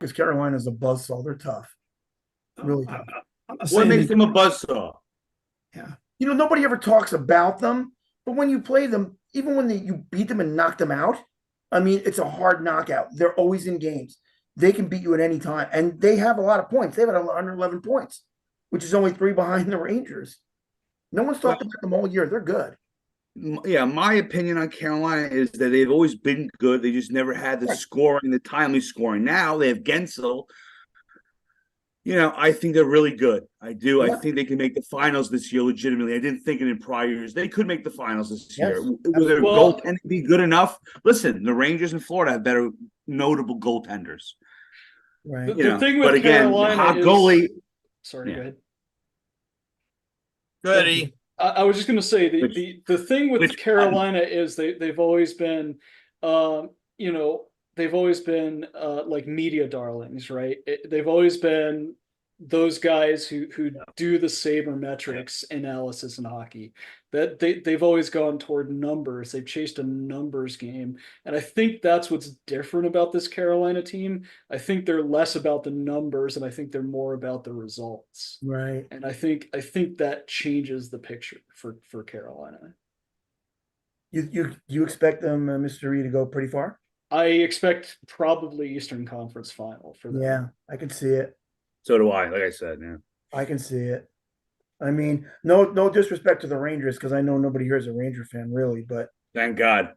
because Carolina's a buzzsaw. They're tough, really tough. I'm not What saying makes they, them a buzzsaw? Yeah. Nobody ever talks about them, but when you play them, even when you beat them and knock them out, I mean, it's a hard knockout. They're always in games. They can beat you at any time, and they have a lot of points. They've had under 11 points, which is only three behind the Rangers. No one's Well, talked about them all year. They're good. yeah, my opinion on Carolina is that they've always been good. They just never had the Right. scoring, the timely scoring. Now they have Gensel. I think they're really good. I do. I Yeah. think they can make the finals this year legitimately. I didn't think it in prior years. They could make the finals this year. Yes. Will their Absolutely. well, goaltending be good enough? Listen, the Rangers in Florida have better notable goaltenders. Right. the thing But with again, the Carolina hot is, goalie. sorry, go Yeah. ahead. Go ahead. Goody. I was just going to say Which the thing with which Carolina is they've always been, um, you know, they've always been like media darlings, right? They've always been those guys who do the sabermetrics analysis in hockey. That they've always gone toward numbers. They've chased a numbers game, and I think that's what's different about this Carolina team. I think they're less about the numbers, and I think they're more about the results. Right. And I think that changes the picture for Carolina. You expect them, Mr. E, to go pretty far? I expect probably Eastern Conference final for them. Yeah, I can see it. So do I. Like I said, yeah. I can see it. I mean, no disrespect to the Rangers because I know nobody here is a Ranger fan, really, but Thank God.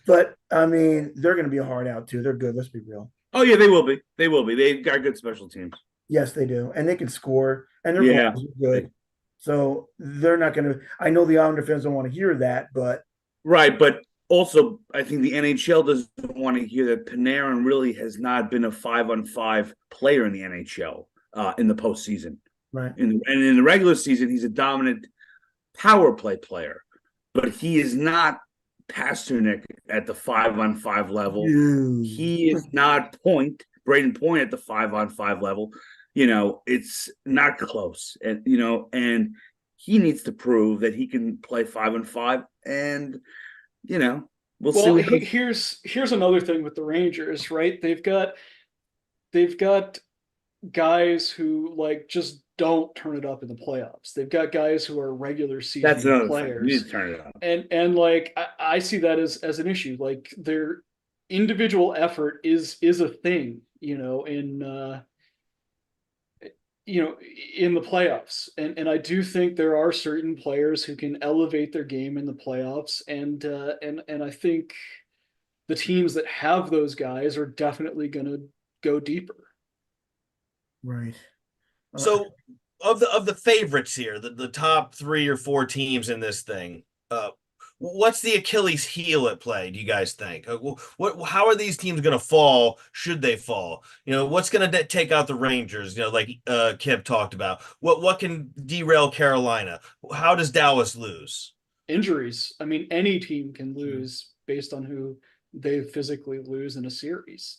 but I mean, they're going to be a hard out too. They're good. Let's be real. Oh yeah, they will be. They will be. They've got good special teams. Yes, they do, and they can score, and their Yeah. goals are good. So they're not going to. I know the Islander fans don't want to hear that, but Right, but also I think the NHL doesn't want to hear that Panarin really has not been a 5-on-5 player in the NHL in the postseason. right, And in the regular season, he's a dominant power play player, but he is not Pasternak at the 5-on-5 level. dude. He is not Braden Point at the 5-on-5 level. It's not close, and he needs to prove that he can play 5-on-5, and we'll see Well, what here's another thing with the Rangers, right? They've got guys who like just don't turn it up in the playoffs. They've got guys who are regular that's season another thing. You need players, to turn it up. and like I see that as an issue. Like their individual effort is a thing, in the playoffs. And I do think there are certain players who can elevate their game in the playoffs, and I think the teams that have those guys are definitely going to go deeper. Right. So of the favorites here, the top 3 or 4 teams in this thing, what's the Achilles heel at play, do you guys think? How are these teams going to fall, should they fall? What's going to take out the Rangers, like Kip talked about? What can derail Carolina? How does Dallas lose? Injuries. I mean, any team can lose based on who they physically lose in a series.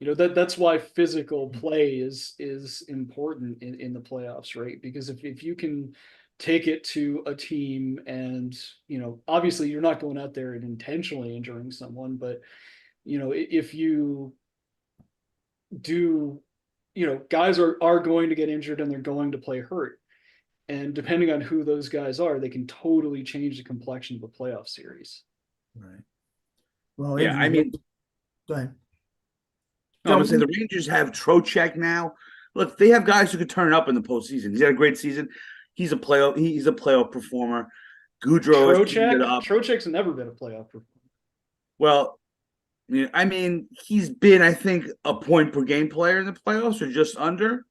That's why physical play is important in the playoffs, right? Because if you can take it to a team, and obviously you're not going out there and intentionally injuring someone, but if you do, guys are going to get injured and they're going to play hurt, and depending on who those guys are, they can totally change the complexion of a playoff series. Right. Well, Yeah, I injuries. mean, Go ahead. I'm gonna John, say the Rangers have Trocheck now. Look, they have guys who could turn it up in the postseason. He's had a great season. He's a playoff. He's a playoff performer. Goudreau has turned it up. Trocheck's never been a playoff performer. Well, I mean, he's been, I think, a point per game player in the playoffs, or just under.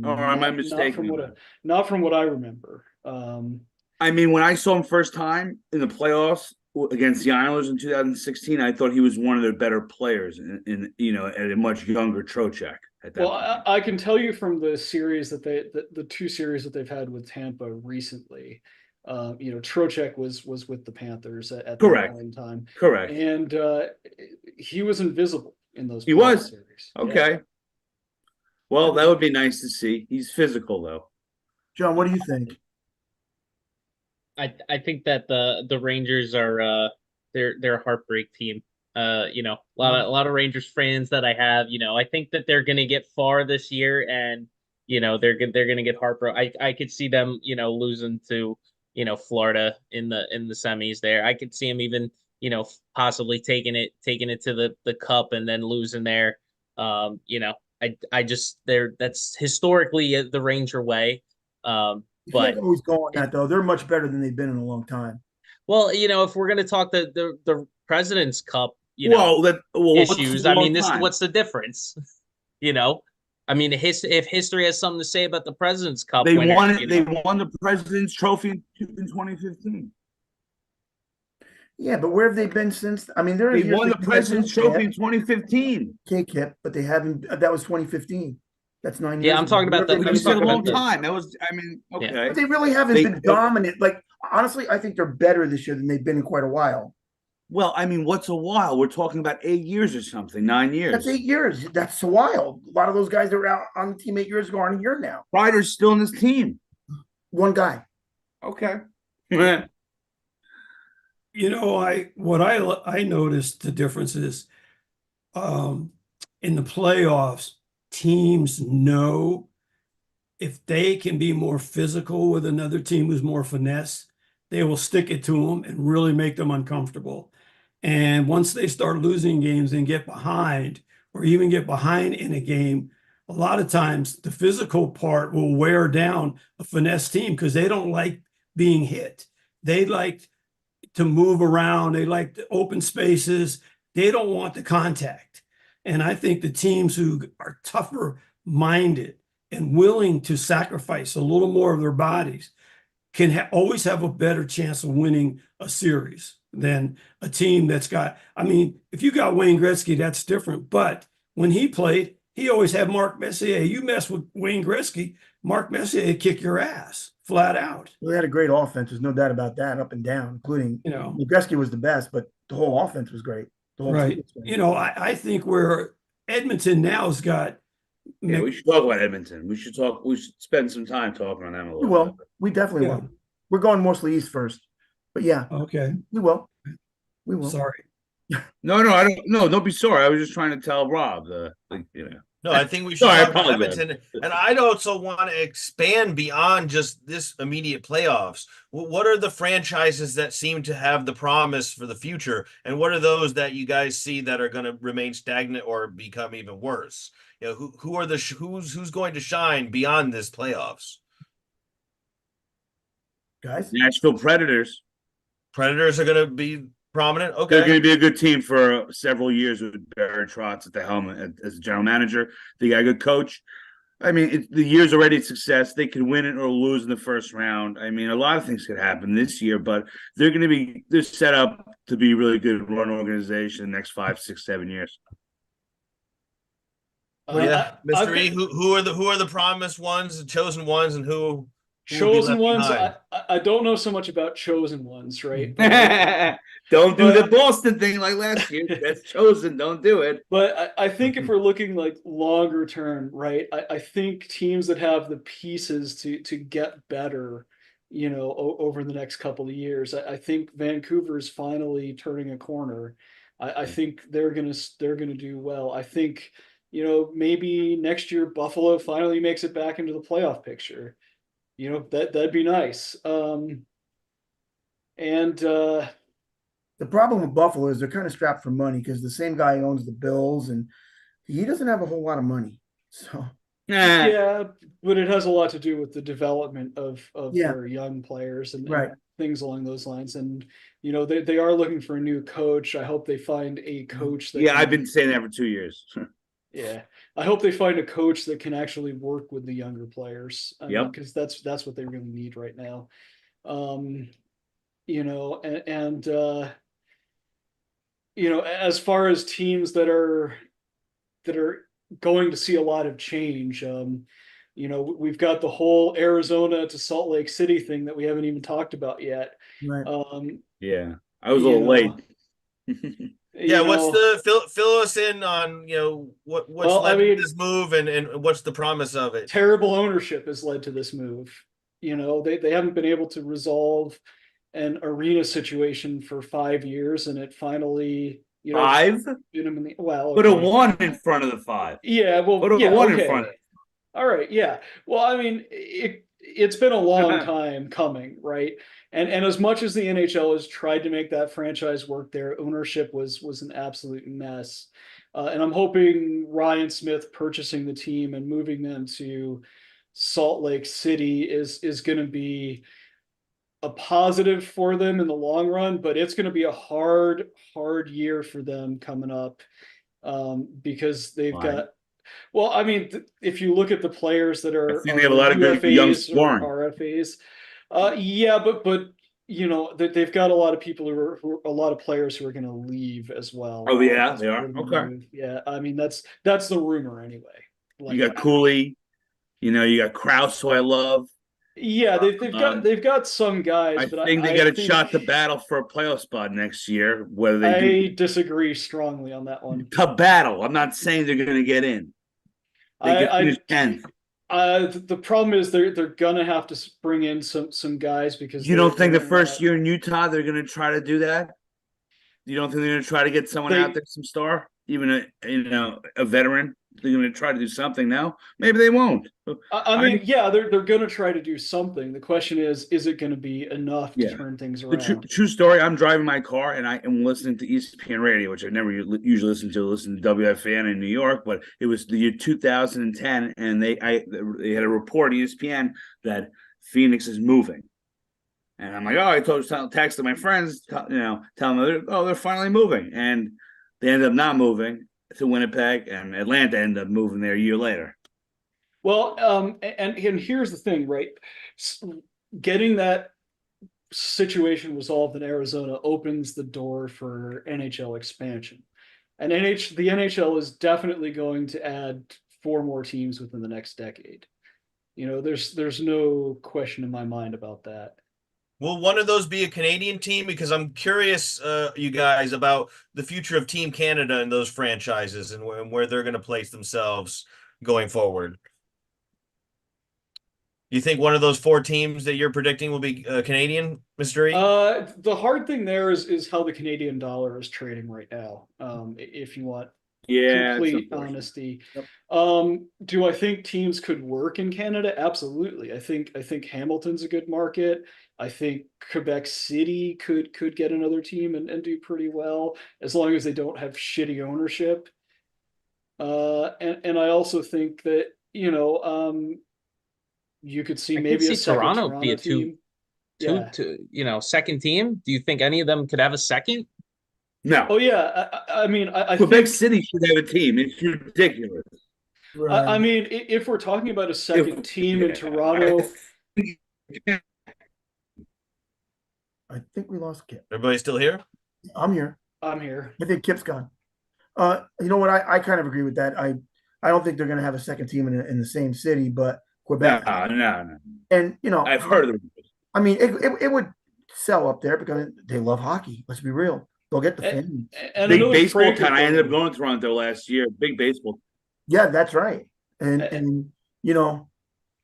Or am I Not from mistaken? what I remember. I mean, when I saw him first time in the playoffs against the Islanders in 2016, I thought he was one of their better players at a much younger Trocheck at that Well, point. I can tell you from the series the 2 series that they've had with Tampa recently. Trocheck was with the Panthers at that Correct. point in time, Correct. and he was invisible in those He playoff was. series. Okay. Yeah. Well, that would be nice to see. He's physical, though. John, what do you think? I think that the Rangers are they're a heartbreak team. A lot of Rangers fans that I have. I think that they're going to get far this year, and they're going to get heartbroken. I could see them, losing to Florida in the semis there. I could see them even possibly taking it to the cup and then losing there. I just that's historically the Ranger way. You can't But always go on that though. They're much better than they've been in a long time. well, if we're going to talk the President's Cup, what's issues. a I long mean, time? what's the difference? You know, I mean, if history has something to say about the President's Cup They winners, won it. They won the President's Trophy in 2015. Yeah, but where have they been since? I mean, there are They years won the they've been President's Trophy in 2015. okay, Kip, but they haven't. That was 2015. That's 9 Yeah, years I'm ago. talking about Where the- have they But I'm you been said a talking since about long the- then? time. That was, I mean, okay. But they really haven't They- been dominant. Like honestly, I think they're better this year than they've been in quite a while. Well, I mean, what's a while? We're talking about 8 years or something, 9 years. That's 8 years. That's a while. A lot of those guys that were out on the team 8 years ago aren't here now. Ryder's still in this team. One guy. Okay. I noticed the difference is in the playoffs, teams know if they can be more physical with another team who's more finesse, they will stick it to them and really make them uncomfortable. And once they start losing games and get behind, or even get behind in a game, a lot of times the physical part will wear down a finesse team because they don't like being hit. They like to move around. They like the open spaces. They don't want the contact. And I think the teams who are tougher minded and willing to sacrifice a little more of their bodies can always have a better chance of winning a series than a team that's got, I mean, if you got Wayne Gretzky, that's different. But when he played, he always had Mark Messier. You mess with Wayne Gretzky, Mark Messier would kick your ass flat out. They had a great offense. There's no doubt about that, up and down, including Gretzky was the best, but the whole offense was great. The whole Right. team was great. I think where Edmonton now has got. Yeah, we should talk about Edmonton. We should spend some time talking on them a We little will. bit. We definitely Yeah. will. We're going mostly east first. But yeah, Okay. we will. We will. Sorry. No, I don't. No, don't be sorry. I was just trying to tell Rob No, I think we should No, I talk about apologize. Edmonton. And I'd also want to expand beyond just this immediate playoffs. What are the franchises that seem to have the promise for the future? And what are those that you guys see that are going to remain stagnant or become even worse? Who are who's going to shine beyond this playoffs? Guys, Nashville Predators. Predators are going to be prominent. They're going Okay. to be a good team for several years with Barry Trotz at the helm as general manager. They got a good coach. I mean, the year's already a success. They could win it or lose in the first round. I mean, a lot of things could happen this year, but they're set up to be really good run organization in the next 5, 6, 7 years. Yeah, I've Mr. E, got- who are the promised ones, the chosen ones, and who will be chosen left ones. behind? I don't know so much about chosen ones, right? Don't do the But- Boston thing like last year. That's chosen. Don't do it. But I think if we're looking like longer term, right? I think teams that have the pieces to get better, over the next couple of years. I think Vancouver's finally turning a corner. I think they're gonna do well. I think, maybe next year Buffalo finally makes it back into the playoff picture. That'd be nice. the problem with Buffalo is they're kind of strapped for money because the same guy owns the Bills and he doesn't have a whole lot of money. So Yeah, but it has a lot to do with the development of Yeah. their young players and Right. things along those lines. And they are looking for a new coach. I hope they find a coach that Yeah, I've can- been saying that for 2 years. yeah. I hope they find a coach that can actually work with the younger players. Yep. Because that's what they really need right now. As far as teams that are going to see a lot of change, we've got the whole Arizona to Salt Lake City thing that we haven't even talked about yet. right. Yeah, I was a little late. Yeah, what's the fill us in on what's Well, led I mean- to this move and what's the promise of it? terrible ownership has led to this move. They haven't been able to resolve an arena situation for 5 years, and it finally You know, 5? put him in the well. Put a Okay. 1 in front of the 5. Yeah. Well. Put a Yeah. 1 in front. Okay. All right. Yeah. Well, I mean, it's been a long time coming, right? And as much as the NHL has tried to make that franchise work, their ownership was an absolute mess. And I'm hoping Ryan Smith purchasing the team and moving them to Salt Lake City is going to be a positive for them in the long run, but it's going to be a hard year for them coming up, because they've Why? got. Well, I mean, if you look at the players that I are think they have a lot of good young UFAs or scoring. RFAs, yeah, but you know they've got a lot of people who are a lot of players who are going to leave as well. Oh yeah, as they part are. of the Okay. move. Yeah, I mean that's the rumor anyway. Like, You got Cooley. You got Kraus, who I love. yeah, they've got some guys, I but think they I got a think shot to battle for a playoff spot next year. Whether they I do disagree strongly on that one. to battle, I'm not saying they're going to get in. They could finish 10th. The problem is they're gonna have to bring in some guys because You don't think the they're first not- year in Utah they're going to try to do that? You don't think they're going to try to get someone They- out there, some star, even a veteran? They're going to try to do something now. Maybe they won't. I mean, yeah, they're gonna try to do something. The question is it gonna be enough to Yeah. turn things The around? true story. I'm driving my car and I am listening to ESPN radio, which I never usually listen to WFAN in New York, but it was the year 2010, and they had a report ESPN that Phoenix is moving, and I'm like, oh, I texted my friends, telling them, they're finally moving, and they ended up not moving to Winnipeg, and Atlanta ended up moving there a year later. Well, and here's the thing, right? Getting that situation resolved in Arizona opens the door for NHL expansion. And the NHL is definitely going to add 4 more teams within the next decade. You know, there's no question in my mind about that. Will one of those be a Canadian team? Because I'm curious, you guys, about the future of Team Canada and those franchises and where they're going to place themselves going forward. You think one of those 4 teams that you're predicting will be Canadian, Mr. E? The hard thing there is how the Canadian dollar is trading right now. If you want complete honesty. Yep. Do I think teams could work in Canada? Absolutely. I think Hamilton's a good market. I think Quebec City could get another team and do pretty well as long as they don't have shitty ownership. And I also think that, you could see I maybe could see a second Toronto be a team. Yeah. second team. Do you think any of them could have a second? No. Oh yeah. I mean, I Quebec think, City should have a team. It's ridiculous. I mean, if we're talking about a second team in Toronto, I think we lost Kip. Everybody still here? I'm here. I'm here. I think Kip's gone. You know what? I kind of agree with that. I don't think they're going to have a second team in the same city, but Quebec. No. And I've heard of it. I mean, it would sell up there because they love hockey. Let's be real. They'll get the fans. And Big another baseball town. I ended up francophone- going to Toronto last year. Big baseball. Yeah, that's right. And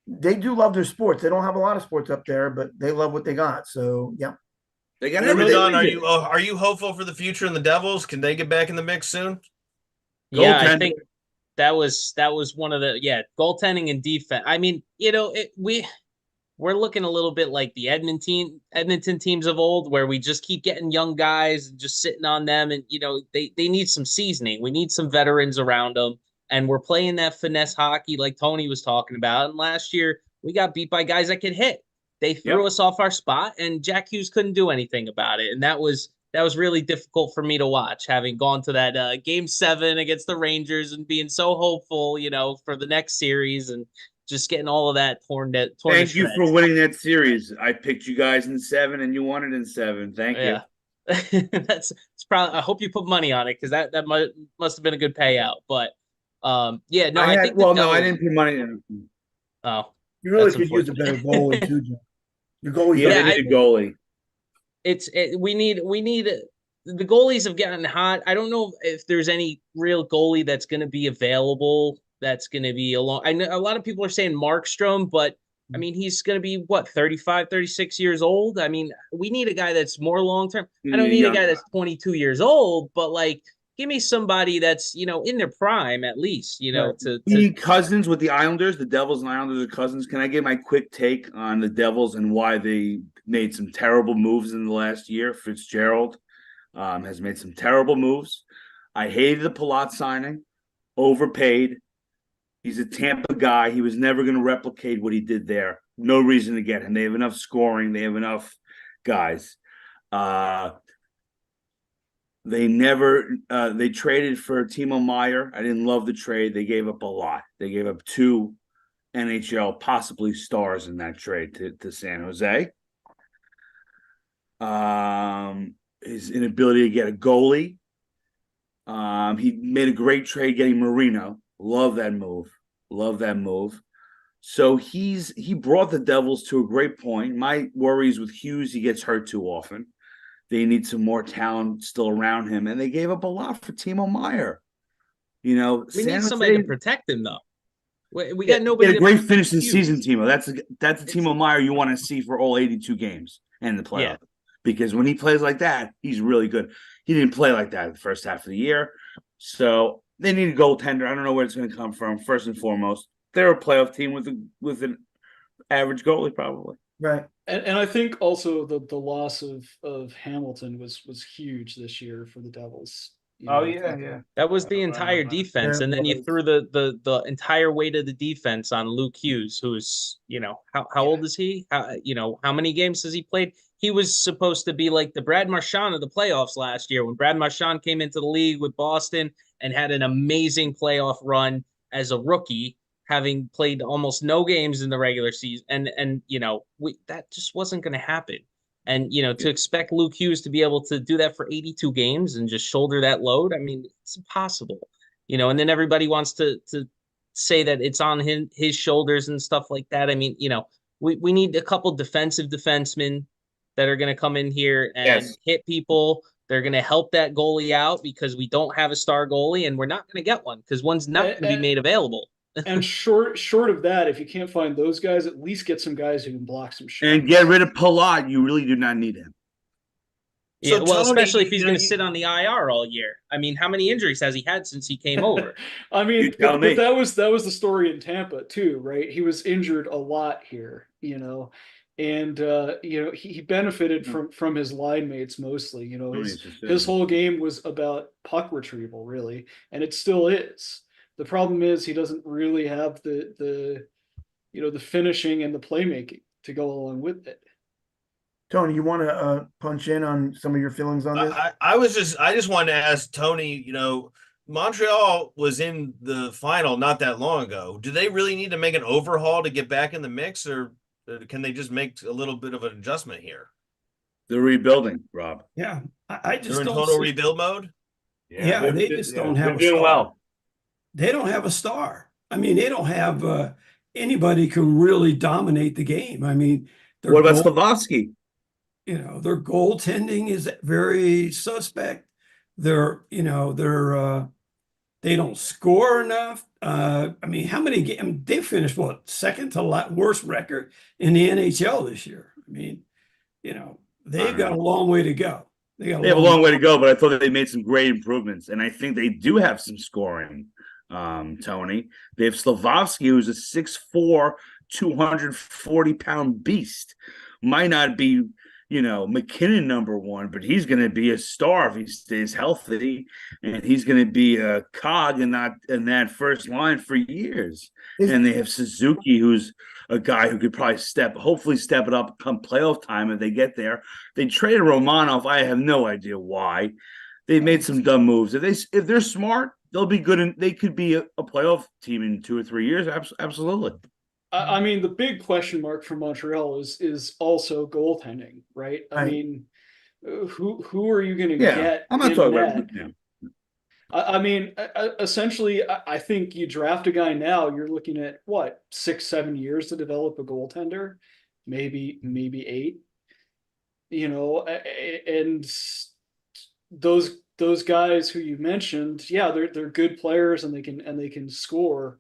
they do love their sports. They don't have a lot of sports up there, but they love what they got. So yeah. They got And everything. Don, are you hopeful for the future in the Devils? Can they get back in the mix soon? Yeah, I Goaltending. think that was one of the goaltending and defense. I mean, we're looking a little bit like the Edmonton teams of old, where we just keep getting young guys and just sitting on them, and they need some seasoning. We need some veterans around them, and we're playing that finesse hockey like Tony was talking about. And last year we got beat by guys that could hit. They threw us off our spot, and Jack Hughes couldn't do anything about it, and that was really difficult for me to watch, having gone to that Game 7 against the Rangers and being so hopeful, for the next series, and just getting all of that torn Thank to you shreds. for winning that series. I picked you guys in 7, and you won it in 7. Thank you. It's probably. I hope you put money on it, because that must have been a good payout. But I think I didn't put money in. Oh, You really That's could use a better goalie too, John. Your goalie's Yeah, they need a goalie. we need the goalies have gotten hot. I don't know if there's any real goalie that's going to be available. That's going to be along. I know a lot of people are saying Markstrom, but I mean, he's going to be what, 35, 36 years old. I mean, we need a guy that's more long term. I don't need a guy that's 22 years old, but like, give me somebody that's, in their prime at least, Right. to You need cousins with the Islanders. The Devils and Islanders are cousins. Can I get my quick take on the Devils and why they made some terrible moves in the last year? Fitzgerald has made some terrible moves. I hated the Palat signing, overpaid. He's a Tampa guy. He was never going to replicate what he did there. No reason to get him. They have enough scoring. They have enough guys. They traded for Timo Meyer. I didn't love the trade. They gave up a lot. They gave up 2 NHL, possibly stars in that trade to San Jose. His inability to get a goalie. He made a great trade getting Marino. Love that move. So he brought the Devils to a great point. My worry is with Hughes, he gets hurt too often. They need some more talent still around him, and they gave up a lot for Timo Meyer. we need somebody to protect him though. We got nobody. Get a great finish in Hughes. season, Timo. That's a Timo Meyer you want to see for all 82 games and the playoff. Yeah. Because when he plays like that, he's really good. He didn't play like that the first half of the year. So they need a goaltender. I don't know where it's going to come from. First and foremost, they're a playoff team with an average goalie, probably. Right. And I think also the loss of Hamilton was huge this year for the Devils. That was the entire defense, Yeah, and then you was. threw the entire weight of the defense on Luke Hughes, who's how old is he? How many games has he played? He was supposed to be like the Brad Marchand of the playoffs last year when Brad Marchand came into the league with Boston and had an amazing playoff run as a rookie, having played almost no games in the regular season, and that just wasn't going to happen. And to expect Luke Hughes to be able to do that for 82 games and just shoulder that load, I mean, it's impossible. And then everybody wants to say that it's on his shoulders and stuff like that. I mean, we need a couple defensive defensemen that are going to come in here and hit people. They're going to help that goalie out because we don't have a star goalie, and we're not going to get one because one's not going to be made available. And short of that, if you can't find those guys, at least get some guys who can block some shots. And get rid of Palat. You really do not need him. Yeah, So well, Tony, especially if he's going to sit on the IR all year. I mean, how many injuries has he had since he came over? I mean, You tell but me. that was the story in Tampa too, right? He was injured a lot here, and he benefited from his line mates mostly. His whole game was about puck retrieval, really, and it still is. The problem is he doesn't really have the finishing and the playmaking to go along with it. Tony, you want to punch in on some of your feelings on this? I just wanted to ask Tony, Montreal was in the final not that long ago. Do they really need to make an overhaul to get back in the mix, or can they just make a little bit of an adjustment here? They're rebuilding, Rob. Yeah, I just They're in don't total see- rebuild mode? Yeah, they just don't have a They're doing star. well. They don't have a star. I mean, they don't have anybody can really dominate the game. I mean, their What about goal- Slavaski? their goaltending is very suspect. They don't score enough. I mean, how many games they finished? What, second to worst record in the NHL this year? I mean, they've got a long way to go. They have a long way to go, but I thought they made some great improvements, and I think they do have some scoring. Tony, they have Slavaski, who's a 6'4", 240-pound beast. Might not be, McKinnon #1, but he's going to be a star if he stays healthy, and he's going to be a cog in that first line for years. And they have Suzuki, who's a guy who could probably hopefully step it up come playoff time if they get there. They traded Romanov. I have no idea why. They made some dumb moves. If they're smart, they'll be good, and they could be a playoff team in 2 or 3 years. Absolutely. I mean, the big question mark for Montreal is also goaltending, right? I mean, who are you going to get? I'm not talking net? about. Yeah. I mean, essentially, I think you draft a guy now, you're looking at what, 6-7 years to develop a goaltender, maybe 8. And those guys who you mentioned, yeah, they're good players and they can score,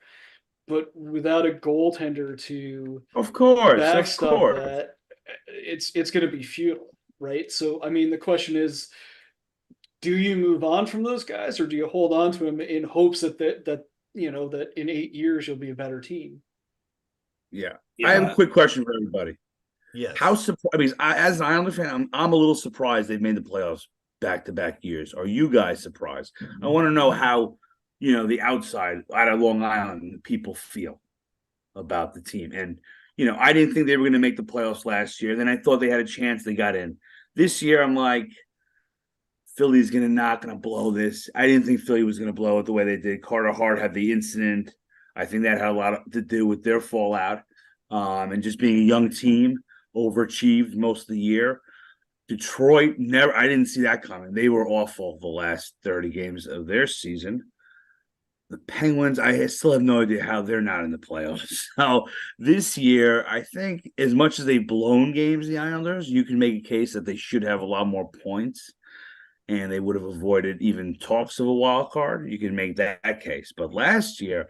but without a goaltender to Of course, of backstop course. that, it's going to be futile, right? So, I mean, the question is, do you move on from those guys, or do you hold on to them in hopes that that in 8 years you'll be a better team? Yeah. I have a Yeah. quick question for everybody. Yes. How surprised? I mean, as an Islander fan, I'm a little surprised they've made the playoffs back-to-back years. Are you guys surprised? I want to know how the outside out of Long Island people feel about the team. And I didn't think they were going to make the playoffs last year. Then I thought they had a chance. They got in. This year, I'm like, Philly's not going to blow this. I didn't think Philly was going to blow it the way they did. Carter Hart had the incident. I think that had a lot to do with their fallout, and just being a young team, overachieved most of the year. Detroit never. I didn't see that coming. They were awful the last 30 games of their season. The Penguins, I still have no idea how they're not in the playoffs. So this year, I think as much as they've blown games, the Islanders, you can make a case that they should have a lot more points and they would have avoided even talks of a wild card. You can make that case. But last year,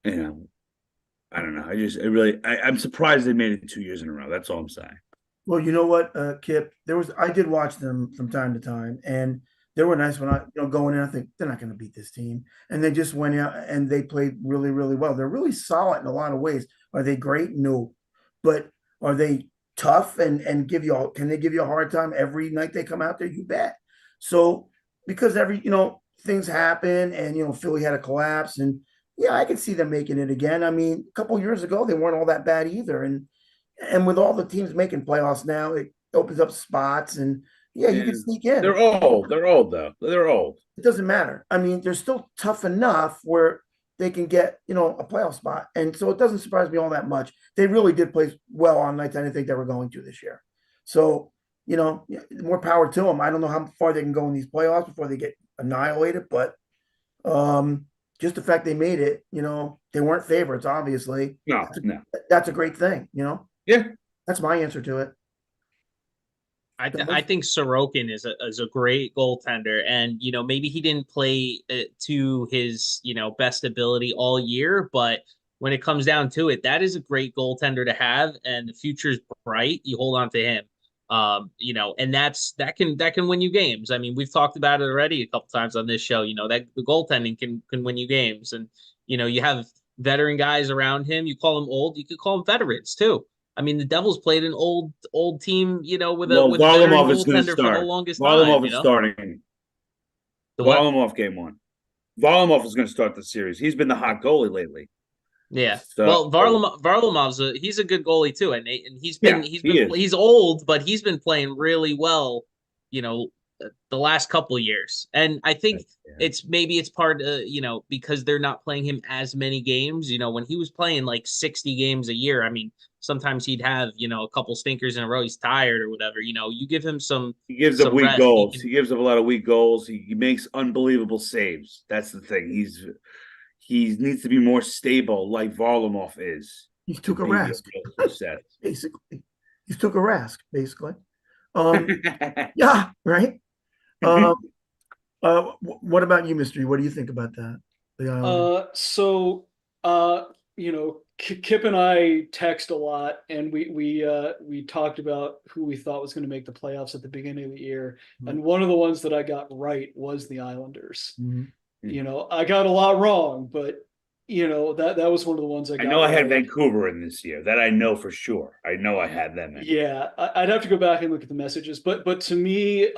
I don't know. I'm surprised they made it 2 years in a row. That's all I'm saying. Well, you know what, Kip, I did watch them from time to time, and they were nice when going in. I think they're not going to beat this team, and they just went out and they played really, really well. They're really solid in a lot of ways. Are they great? No, but are they tough and can they give you a hard time every night they come out there? You bet. So because things happen, and Philly had a collapse, and yeah, I can see them making it again. I mean, a couple years ago they weren't all that bad either, and with all the teams making playoffs now, it opens up spots, and yeah, you can And sneak in. they're old. They're old though. They're old. It doesn't matter. I mean, they're still tough enough where they can get a playoff spot, and so it doesn't surprise me all that much. They really did play well on nights I didn't think they were going to this year. So more power to them. I don't know how far they can go in these playoffs before they get annihilated, but just the fact they made it, they weren't favorites, obviously. No, no. That's a great thing, Yeah. That's my answer to it. I think Sorokin is a great goaltender, and maybe he didn't play to his best ability all year, but when it comes down to it, that is a great goaltender to have, and the future's bright. You hold on to him, and that can win you games. I mean, we've talked about it already a couple times on this show. That the goaltending can win you games, and you have veteran guys around him. You call them old, you could call them veterans too. I mean, the Devils played an old team, with a veteran Varlamov is going to goaltender for the start. longest Varlamov time. is starting. The what? Varlamov game one. Varlamov is going to start the series. He's been the hot goalie lately. Yeah. So, Well, Varlamov's he's a good goalie too, and is. he's old, but he's been playing really well, the last couple of years. And I think it's part because they're not playing him as many games. When he was playing like 60 games a year, I mean, sometimes he'd have a couple stinkers in a row. He's tired or whatever. You give him some. He gives some up weak rest. goals. He gives up a lot of weak goals. He makes unbelievable saves. That's the thing. He needs to be more stable, like Varlamov is. He took a Rask, basically. He took a Rask, basically. Yeah, right. What about you, Mystery? What do you think about that? The Islanders? Kip and I text a lot, and we talked about who we thought was going to make the playoffs at the beginning of the year, and one of the ones that I got right was the Islanders. Mhm. I got a lot wrong, but that was one of the ones I got. I know I had right. Vancouver in this year. That I know for sure. I know I had them in. Yeah, I'd have to go back and look at the messages, but to me,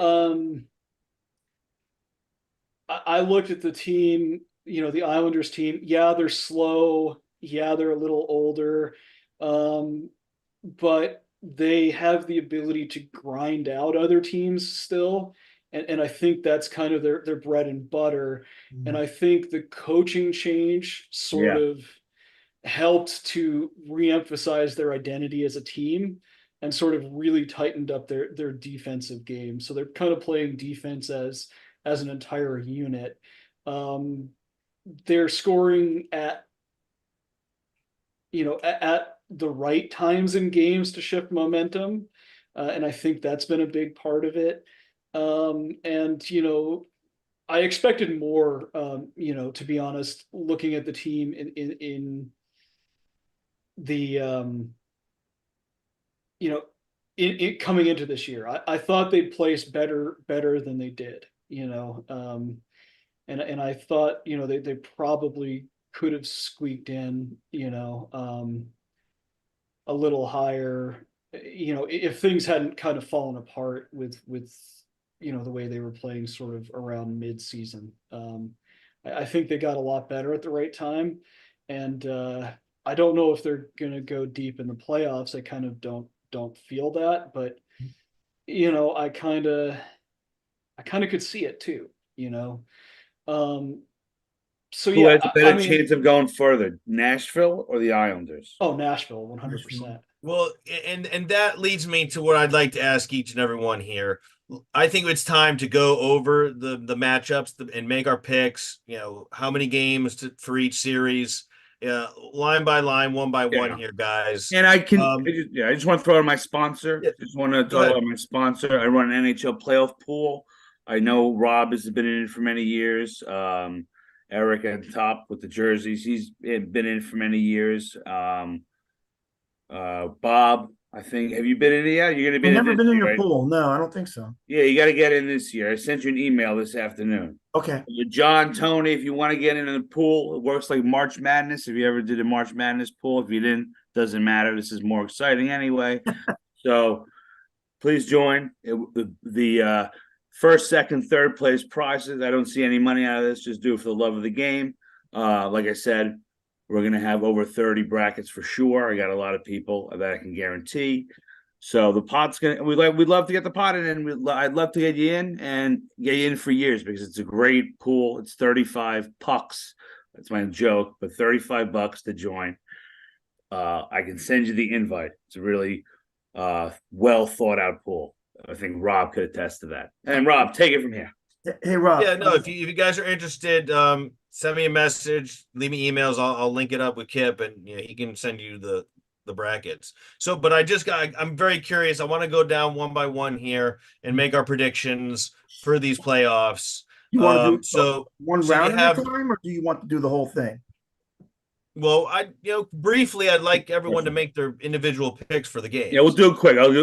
I looked at the team, the Islanders team. Yeah, they're slow. Yeah, they're a little older, but they have the ability to grind out other teams still. And I think that's kind of their bread and butter. And I think the coaching change sort of helped to reemphasize their identity as a team and sort of really tightened up their defensive game. So they're kind of playing defense as an entire unit. They're scoring at the right times in games to shift momentum. And I think that's been a big part of it. And I expected more, to be honest, looking at the team in the, you know, it coming into this year. I thought they'd place better than they did, and I thought, they probably could have squeaked in, a little higher, if things hadn't kind of fallen apart with the way they were playing sort of around mid-season. I think they got a lot better at the right time, and I don't know if they're gonna go deep in the playoffs. I kind of don't feel that, but I kind of could see it too. Um, so Who yeah, has a I better mean, chance of going further, Nashville or the Islanders? oh, Nashville, 100%. Well, and that leads me to what I'd like to ask each and every one here. I think it's time to go over the matchups and make our picks. How many games for each series, line by line, one by one Yeah. here, guys. And I can, Um, I just want to throw in my sponsor. Yeah, Just want to go talk ahead. about my sponsor. I run an NHL playoff pool. I know Rob has been in it for many years. Eric at the top with the jerseys, he's been in it for many years. Bob, I think, have you been in it yet? You're going to be I've in never this been in year, your right? pool. No, I don't think so. Yeah, you got to get in this year. I sent you an email this afternoon. Okay. John, Tony, if you want to get into the pool, it works like March Madness. If you ever did a March Madness pool, if you didn't, doesn't matter. This is more exciting anyway. So please join. The first, second, third place prizes. I don't see any money out of this. Just do it for the love of the game. Like I said, we're gonna have over 30 brackets for sure. I got a lot of people that I can guarantee. So the pot's gonna. We'd love to get the pot in, and I'd love to get you in and get you in for years because it's a great pool. It's 35 pucks. That's my joke, but $35 to join. I can send you the invite. It's a really well thought out pool. I think Rob could attest to that. And Rob, take it from here. Hey, Rob. Yeah, no, if you guys are interested, send me a message, leave me emails. I'll link it up with Kip, and he can send you the brackets. So, but I'm very curious. I want to go down one by one here and make our predictions for these playoffs. You want to do So one so you round at have a time, or do you want to do the whole thing? well, briefly, I'd like everyone to make their individual picks for the games. Yeah, we'll do it quick. We'll do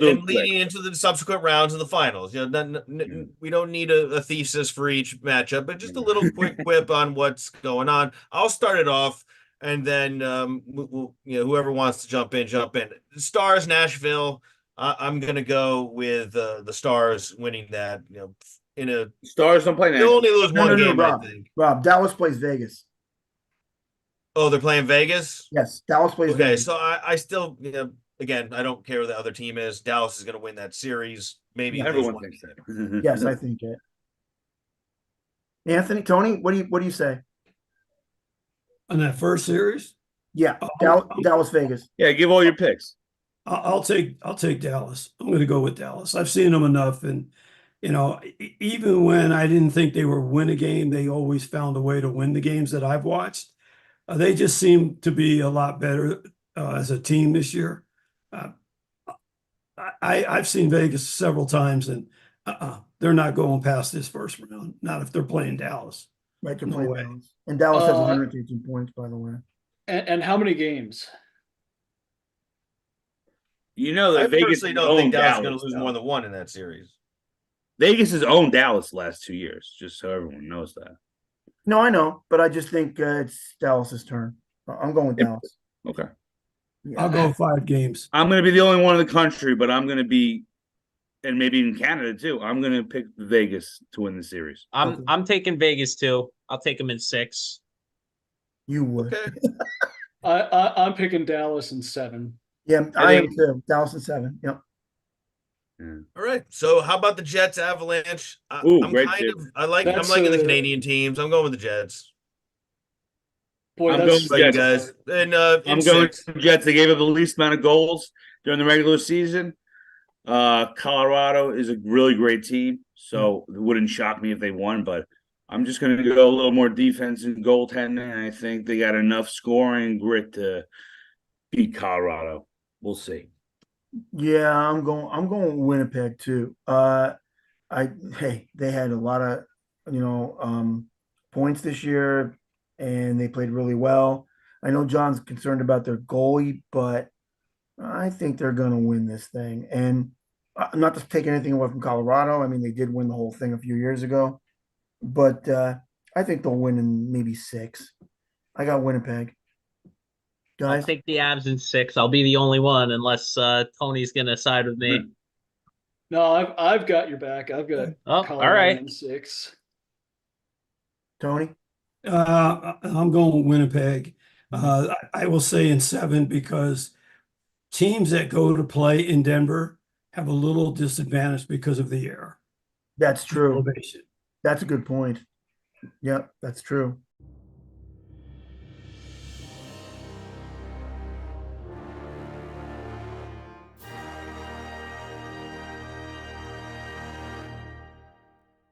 it quick. Leading into the subsequent rounds of the finals. We don't need a thesis for each matchup, but just a little quick whip on what's going on. I'll start it off, and then whoever wants to jump in, jump in. Stars, Nashville. I'm gonna go with the Stars winning that. In a Stars don't play they'll Nashville. only lose one game, Rob. I think. Rob, Dallas plays Vegas. Oh, they're playing Vegas? Yes, Dallas plays Okay, Vegas. so I still, again, I don't care who the other team is. Dallas is going to win that series. Maybe Everyone lose one. thinks that. Yes, I think it. Anthony, Tony, what do you say? On that first series, Yeah, I'll- Dallas, Vegas. Yeah, give all your picks. I'll take Dallas. I'm going to go with Dallas. I've seen them enough, and even when I didn't think they were win a game, they always found a way to win the games that I've watched. They just seem to be a lot better as a team this year. I've seen Vegas several times, and they're not going past this first round. Not if they're playing Dallas. Right, they're No playing way. Dallas. And Dallas has 113 points, by the way. And how many games? You know I that Vegas personally has don't think owned Dallas is going Dallas. to lose more than one in that series. Vegas has owned Dallas the last 2 years, just so everyone knows that. No, I know, but I just think it's Dallas's turn. I'm going with Dallas. Okay. Yeah. I'll go 5 games. I'm going to be the only one in the country, but I'm going to be, and maybe in Canada too, I'm going to pick Vegas to win the series. Okay. I'm taking Vegas too. I'll take them in 6. You would. Okay. I'm picking Dallas in 7. Yeah, I am too. Dallas in 7. Yep. All right. So how about the Jets Avalanche? Ooh, I'm great kind series. of I'm liking the Canadian teams. I'm going with the Jets. Boy, I'm that's going Like Jets. guys. And I'm going to the Jets. They gave up the least amount of goals during the regular season. Colorado is a really great team, so it wouldn't shock me if they won, but I'm just going to go a little more defense and goaltending. I think they got enough scoring and grit to beat Colorado. We'll see. Yeah, I'm going Winnipeg too. They had a lot of points this year, and they played really well. I know John's concerned about their goalie, but I think they're going to win this thing. And not to take anything away from Colorado. I mean, they did win the whole thing a few years ago, but I think they'll win in maybe 6. I got Winnipeg. I'll Guys, take the Avs in 6. I'll be the only one unless Tony's gonna side with me. No, I've got your back. I've got Oh, all Colorado right. in 6. Tony? I'm going Winnipeg. I will say in 7 because teams that go to play in Denver have a little disadvantage because of the air That's true. elevation. That's a good point. Yep, that's true.